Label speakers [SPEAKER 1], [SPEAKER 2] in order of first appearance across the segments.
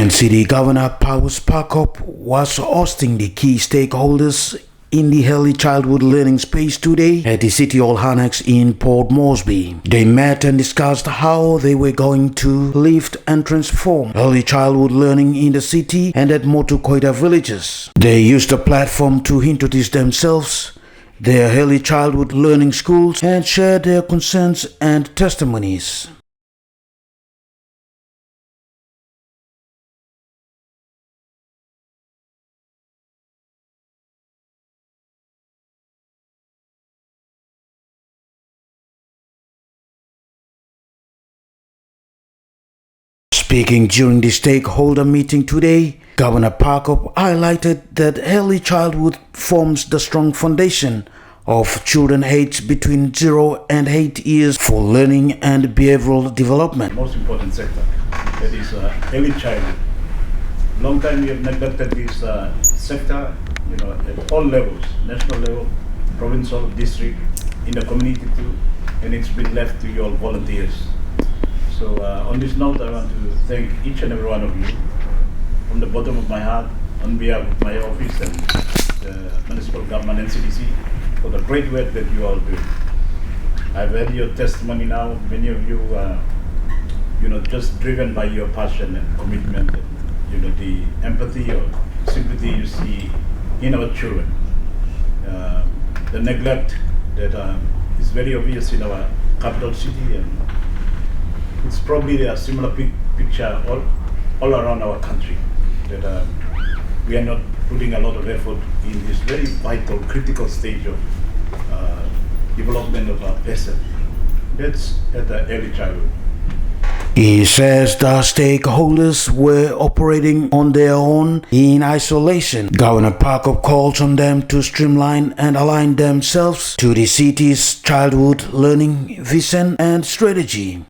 [SPEAKER 1] NCD Governor Powes Parkop was hosting the key stakeholders in the early childhood learning space today at the City Hall Annex in Port Moresby. They met and discussed how they were going to lift and transform early childhood learning in the city and at Motukoita villages. They used the platform to introduce themselves, their early childhood learning schools, and share their concerns and testimonies. Speaking during the stakeholder meeting today, Governor Parkop highlighted that early childhood forms the strong foundation of children aged between 0 and 8 years for learning and behavioral development.
[SPEAKER 2] Most important sector, that is early childhood. Long time we have neglected this sector, at all levels, national level, provincial, district, in the community too, and it's been left to your volunteers. So on this note, I want to thank each and every one of you from the bottom of my heart on behalf of my office and the municipal government NCDC for the great work that you all do. I've heard your testimony now. Many of you, just driven by your passion and commitment, and, the empathy or sympathy you see in our children. The neglect that is very obvious in our capital city, and it's probably a similar picture all around our country, that we are not putting a lot of effort in this very vital, critical stage of development of our person. That's at the early childhood.
[SPEAKER 1] He says the stakeholders were operating on their own in isolation. Governor Parkop calls on them to streamline and align themselves to the city's childhood learning vision and strategy.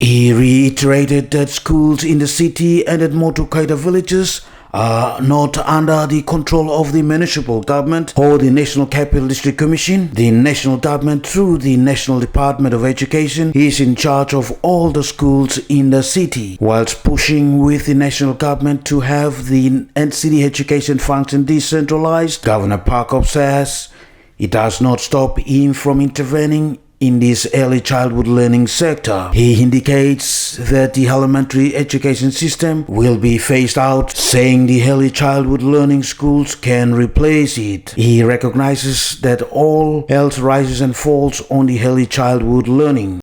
[SPEAKER 1] He reiterated that schools in the city and at Motukoita villages are not under the control of the municipal government or the National Capital District Commission. The national government, through the National Department of Education, is in charge of all the schools in the city, whilst pushing with the national government to have the NCD education function decentralized. Governor Parkop says it does not stop him from intervening in this early childhood learning sector. He indicates that the elementary education system will be phased out, saying the early childhood learning schools can replace it. He recognizes that all else rises and falls on the early childhood learning.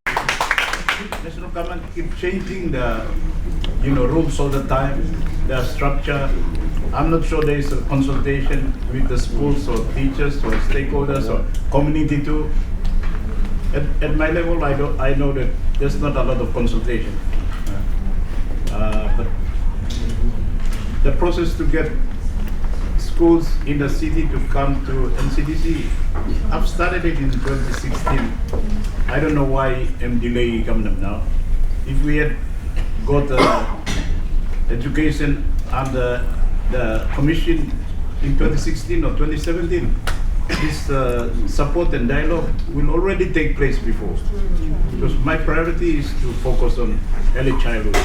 [SPEAKER 2] National government keep changing the rules all the time, the structure. I'm not sure there is a consultation with the schools or teachers or stakeholders or community too. At my level, I know that there's not a lot of consultation, but the process to get schools in the city to come to NCDC, I've started it in 2016. I don't know why I'm delaying coming up now. If we had got education under the commission in 2016 or 2017, this support and dialogue will already take place before, because my priority is to focus on early childhood.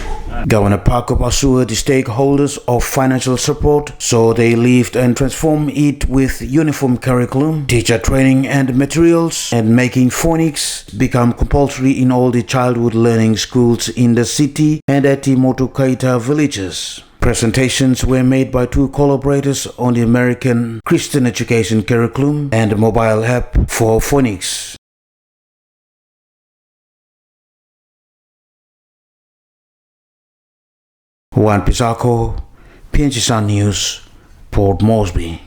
[SPEAKER 1] Governor Parkop assured the stakeholders of financial support, so they lift and transform it with uniform curriculum, teacher training and materials, and making phonics become compulsory in all the childhood learning schools in the city and at the Motukoita villages. Presentations were made by two collaborators on the American Christian education curriculum and a mobile app for phonics. Juan Pizarro, pngsun News, Port Moresby.